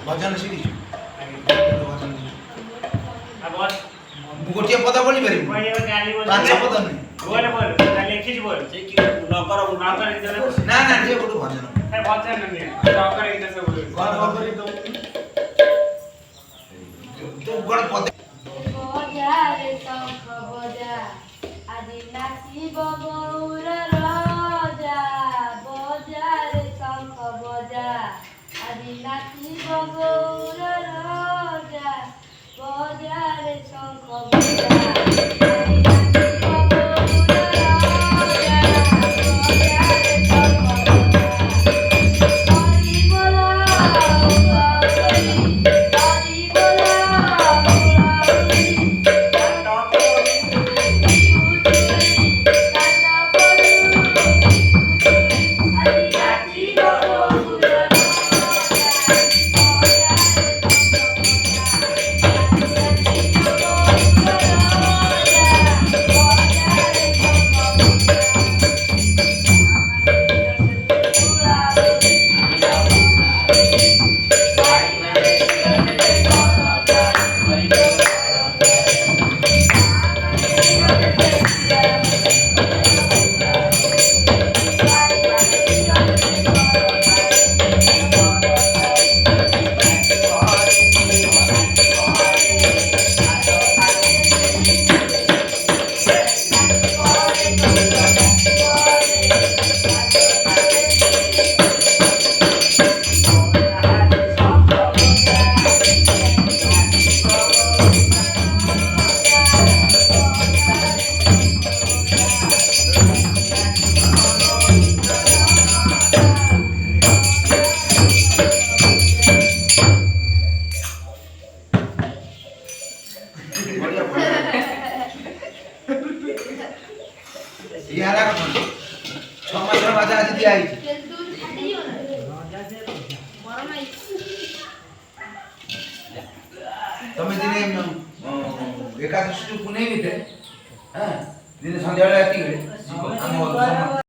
भजन शिखिछु गोटिए पद बोली पारि पांच पद नहीं बोल बोल लेखिज बोल से कि नकर इधर ना ना जे बोलू भजन है भजन नहीं नकर इधर से बोल कौन नकर तो बड़ पद बजा रे शंख बजा आदि नाचिब गौर राजा बजा रे शंख बजा आदि नाचिब गौर राजा बजा रे शंख बजा ଏକାଦଶୀ ପୁନେଇ ଭିତରେ ଦିନେ ସନ୍ଧ୍ୟାବେଳେ ରାତି ବେଳେ ଆମ